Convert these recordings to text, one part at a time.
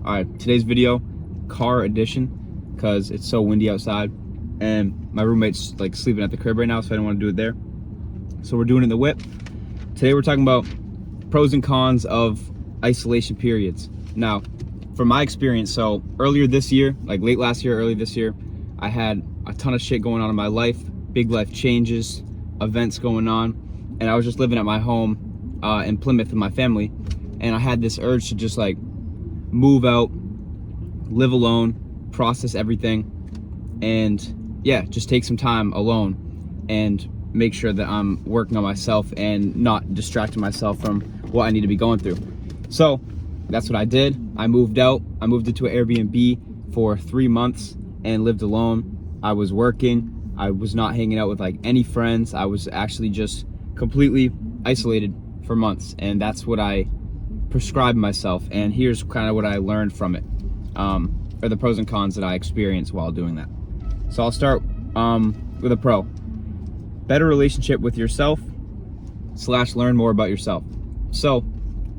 All right, today's video, car edition, because it's so windy outside and my roommate's like sleeping at the crib right now, so I didn't want to do it there. So we're doing it in the whip. Today we're talking about pros and cons of isolation periods. Now, from my experience, so earlier this year, like late last year, early this year, I had a ton of shit going on in my life, big life changes, events going on, and I was just living at my home in Plymouth with my family, and I had this urge to just like move out, live alone, process everything, and yeah, just take some time alone and make sure that I'm working on myself and not distracting myself from what I need to be going through. So that's what I did. I moved out. I moved into an Airbnb for 3 months and lived alone. I was working. I was not hanging out with like any friends. I was actually just completely isolated for months, and that's what I prescribed myself. And here's kind of what I learned from it, or the pros and cons that I experienced while doing that. So I'll start with a pro. Better relationship with yourself / learn more about yourself. So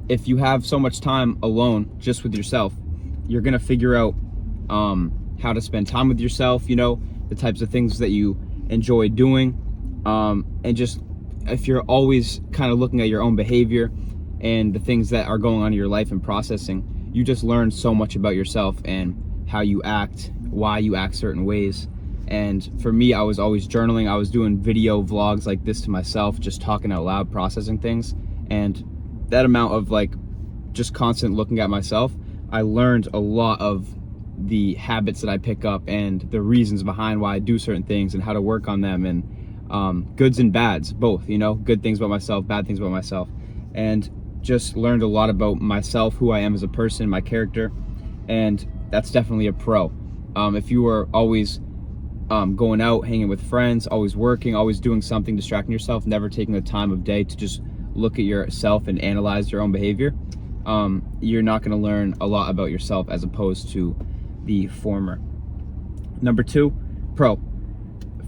if you have so much time alone just with yourself, you're gonna figure out how to spend time with yourself, you know, the types of things that you enjoy doing, and just if you're always kind of looking at your own behavior and the things that are going on in your life and processing, you just learn so much about yourself and how you act, why you act certain ways. And for me, I was always journaling. I was doing video vlogs like this to myself, just talking out loud, processing things. And that amount of like just constant looking at myself, I learned a lot of the habits that I pick up and the reasons behind why I do certain things and how to work on them, and goods and bads, both, you know, good things about myself, bad things about myself, and just learned a lot about myself, who I am as a person, my character. And that's definitely a pro. If you are always going out, hanging with friends, always working, always doing something, distracting yourself, never taking the time of day to just look at yourself and analyze your own behavior, you're not going to learn a lot about yourself as opposed to the former. Number 2, pro.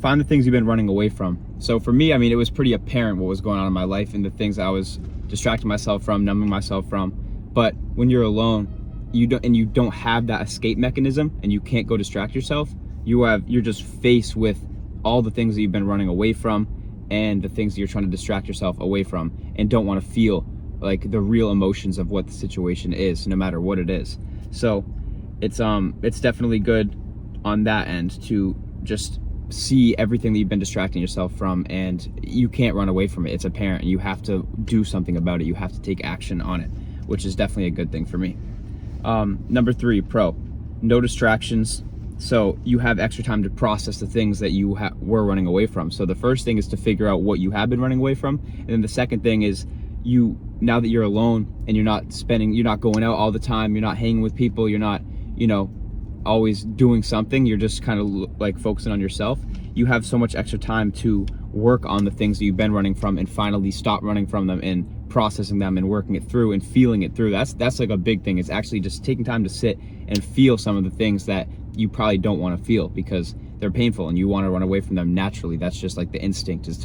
Find the things you've been running away from. So for me, I mean, it was pretty apparent what was going on in my life and the things I was distracting myself from, numbing myself from. But when you're alone, you don't have that escape mechanism, and you can't go distract yourself. You're just faced with all the things that you've been running away from and the things that you're trying to distract yourself away from, and don't want to feel like the real emotions of what the situation is, no matter what it is. So it's definitely good on that end to just see everything that you've been distracting yourself from, and you can't run away from it. It's apparent. You have to do something about it. You have to take action on it, which is definitely a good thing for me. Number 3, pro. No distractions. So you have extra time to process the things that you were running away from. So the first thing is to figure out what you have been running away from. And then the second thing is, now that you're alone and you're not going out all the time, you're not hanging with people, you're not, you know, always doing something, you're just kind of like focusing on yourself. You have so much extra time to work on the things that you've been running from and finally stop running from them and processing them and working it through and feeling it through. That's like a big thing. It's actually just taking time to sit and feel some of the things that you probably don't want to feel because they're painful and you want to run away from them naturally. That's just like the instinct, is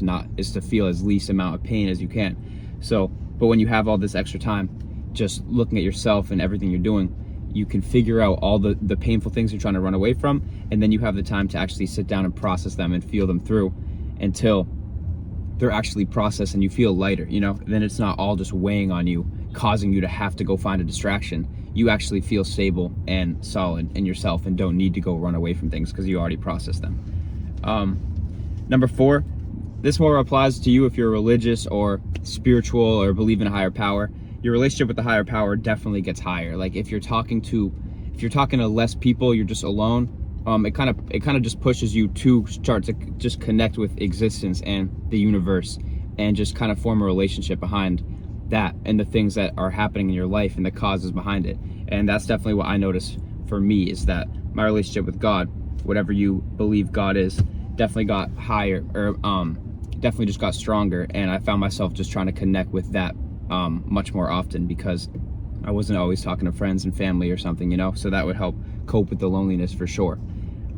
to feel as least amount of pain as you can. So, but when you have all this extra time just looking at yourself and everything you're doing, you can figure out all the painful things you're trying to run away from, and then you have the time to actually sit down and process them and feel them through until they're actually processed and you feel lighter, you know. Then it's not all just weighing on you, causing you to have to go find a distraction. You actually feel stable and solid in yourself and don't need to go run away from things because you already processed them. Number 4, this more applies to you if you're religious or spiritual or believe in a higher power. Your relationship with the higher power definitely gets higher. Like if you're talking to less people, you're just alone, it kind of just pushes you to start to just connect with existence and the universe and just kind of form a relationship behind that and the things that are happening in your life and the causes behind it. And that's definitely what I noticed for me, is that my relationship with God, whatever you believe God is, definitely got higher, or definitely just got stronger. And I found myself just trying to connect with that much more often because I wasn't always talking to friends and family or something, you know, so that would help cope with the loneliness for sure.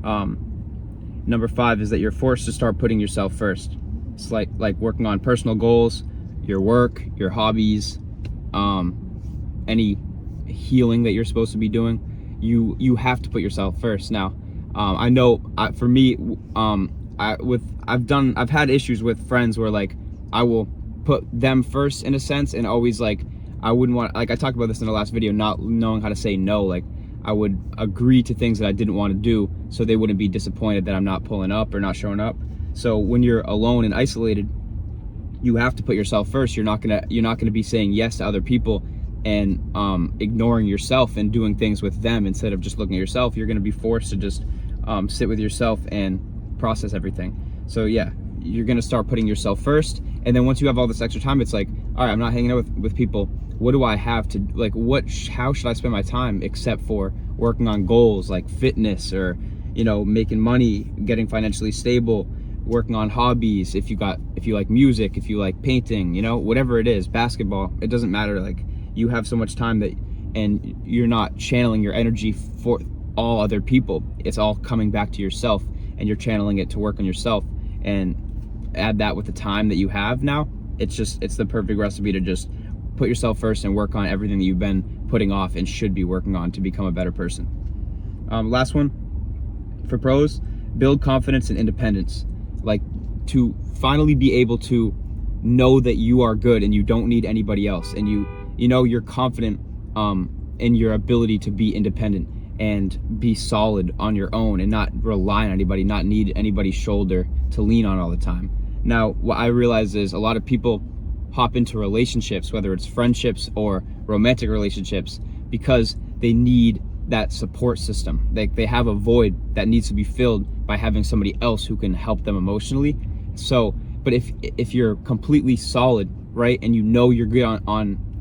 Number 5 is that you're forced to start putting yourself first. It's like working on personal goals, your work, your hobbies, any healing that you're supposed to be doing, you have to put yourself first. Now, I know for me, I've had issues with friends where like I will put them first in a sense, and always like I wouldn't want, like I talked about this in the last video, not knowing how to say no. Like I would agree to things that I didn't want to do so they wouldn't be disappointed that I'm not pulling up or not showing up. So when you're alone and isolated, you have to put yourself first. You're not gonna be saying yes to other people and ignoring yourself and doing things with them instead of just looking at yourself. You're gonna be forced to just sit with yourself and process everything. So yeah, you're gonna start putting yourself first, and then once you have all this extra time, it's like, all right, I'm not hanging out with people. What do I have to, like, how should I spend my time except for working on goals like fitness, or making money, getting financially stable, working on hobbies, if you like music, if you like painting, whatever it is, basketball, it doesn't matter. Like, you have so much time and you're not channeling your energy for all other people. It's all coming back to yourself, and you're channeling it to work on yourself. And add that with the time that you have now, it's the perfect recipe to just put yourself first and work on everything that you've been putting off and should be working on to become a better person. Last one for pros: build confidence and independence. Like, to finally be able to know that you are good and you don't need anybody else, and you're confident in your ability to be independent and be solid on your own and not rely on anybody, not need anybody's shoulder to lean on all the time. Now, what I realize is a lot of people hop into relationships, whether it's friendships or romantic relationships, because they need that support system. They have a void that needs to be filled by having somebody else who can help them emotionally. So, but if you're completely solid, right, and you're good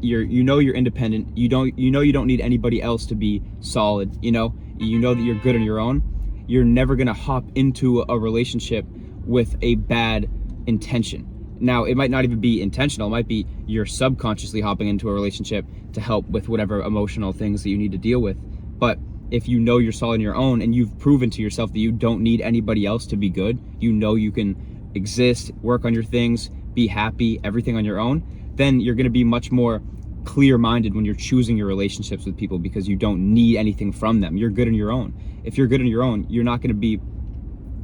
you're independent, you don't need anybody else to be solid, you know that you're good on your own, you're never gonna hop into a relationship with a bad intention. Now, it might not even be intentional. It might be you're subconsciously hopping into a relationship to help with whatever emotional things that you need to deal with. But if you're solid on your own and you've proven to yourself that you don't need anybody else to be good, you can exist, work on your things, be happy, everything on your own, then you're going to be much more clear-minded when you're choosing your relationships with people, because you don't need anything from them. You're good on your own. If you're good on your own, you're not going to be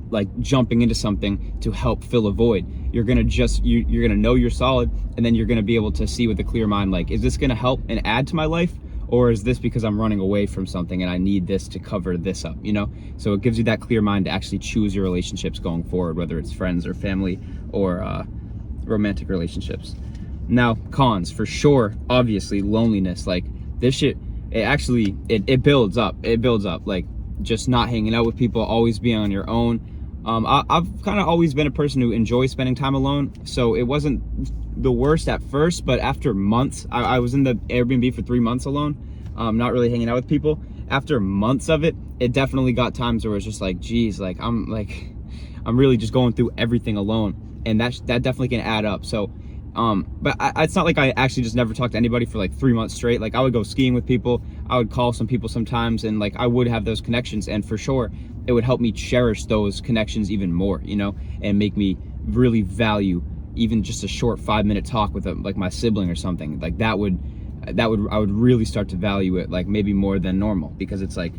like jumping into something to help fill a void. You're gonna you're gonna know you're solid, and then you're gonna be able to see with a clear mind, like, is this gonna help and add to my life, or is this because I'm running away from something and I need this to cover this up, So it gives you that clear mind to actually choose your relationships going forward, whether it's friends or family or romantic relationships. Now, cons, for sure, obviously, loneliness. Like, this shit, it builds up. It builds up. Like, just not hanging out with people, always being on your own. I've kind of always been a person who enjoys spending time alone, so it wasn't the worst at first, but after months, I was in the Airbnb for 3 months alone, not really hanging out with people. After months of it, it definitely got times where it's just like, geez, like I'm really just going through everything alone, and that definitely can add up. So but it's not like I actually just never talked to anybody for like 3 months straight. Like, I would go skiing with people, I would call some people sometimes, and like I would have those connections, and for sure it would help me cherish those connections even more, and make me really value even just a short 5-minute talk with like my sibling or something. Like, I would really start to value it, like maybe more than normal, because it's like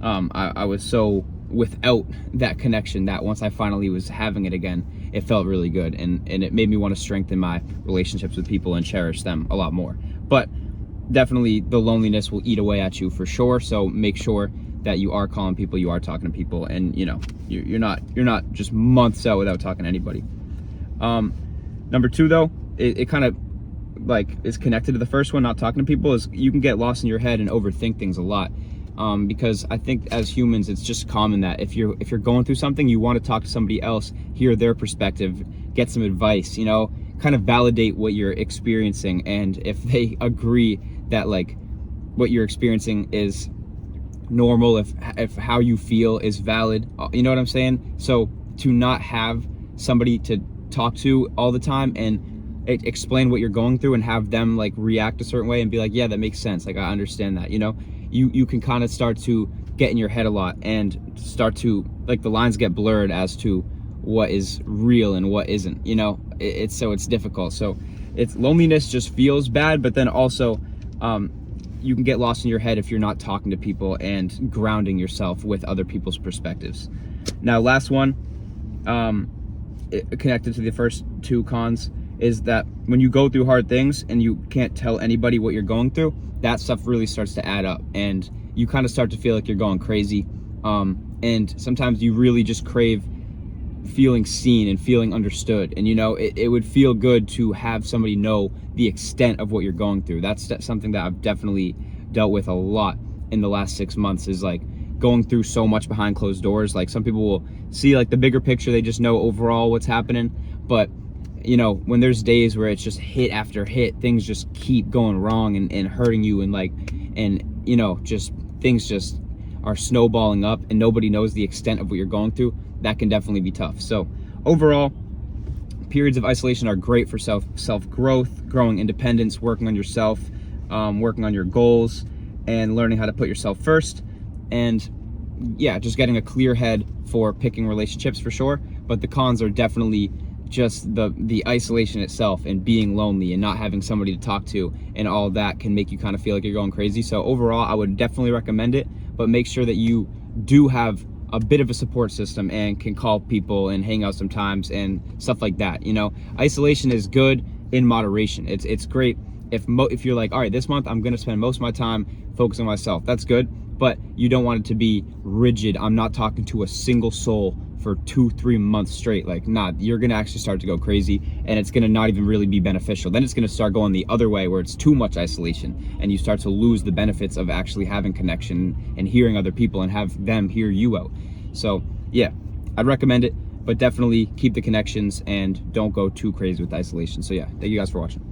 I was so without that connection that once I finally was having it again, it felt really good, and it made me want to strengthen my relationships with people and cherish them a lot more. But definitely the loneliness will eat away at you for sure, so make sure that you are calling people, you are talking to people, and you're not just months out without talking to anybody. Number 2, though, it kind of like is connected to the first one, not talking to people, is you can get lost in your head and overthink things a lot. Because I think as humans, it's just common that if you're going through something, you want to talk to somebody else, hear their perspective, get some advice, kind of validate what you're experiencing. And if they agree that like what you're experiencing is normal, if how you feel is valid, you know what I'm saying? So to not have somebody to talk to all the time and explain what you're going through and have them like react a certain way and be like, yeah, that makes sense, like I understand that, you can kind of start to get in your head a lot and start to, like, the lines get blurred as to what is real and what isn't, it's difficult. So loneliness just feels bad, but then also you can get lost in your head if you're not talking to people and grounding yourself with other people's perspectives. Now, last one, connected to the first two cons, is that when you go through hard things and you can't tell anybody what you're going through, that stuff really starts to add up, and you kind of start to feel like you're going crazy. And sometimes you really just crave feeling seen and feeling understood. And it would feel good to have somebody know the extent of what you're going through. That's something that I've definitely dealt with a lot in the last 6 months, is like going through so much behind closed doors. Like, some people will see like the bigger picture, they just know overall what's happening, but when there's days where it's just hit after hit, things just keep going wrong and hurting you, and just things just are snowballing up and nobody knows the extent of what you're going through, that can definitely be tough. So overall, periods of isolation are great for self-growth, growing independence, working on yourself, working on your goals, and learning how to put yourself first. And yeah, just getting a clear head for picking relationships for sure. But the cons are definitely just the isolation itself, and being lonely and not having somebody to talk to, and all that can make you kind of feel like you're going crazy. So overall, I would definitely recommend it, but make sure that you do have a bit of a support system and can call people and hang out sometimes and stuff like that. Isolation is good in moderation. It's great if you're like, all right, this month I'm going to spend most of my time focusing on myself. That's good, but you don't want it to be rigid. I'm not talking to a single soul for 2-3 months straight. Like, nah, you're gonna actually start to go crazy, and it's gonna not even really be beneficial. Then it's gonna start going the other way, where it's too much isolation and you start to lose the benefits of actually having connection and hearing other people and have them hear you out. So yeah, I'd recommend it, but definitely keep the connections and don't go too crazy with isolation. So yeah, thank you guys for watching.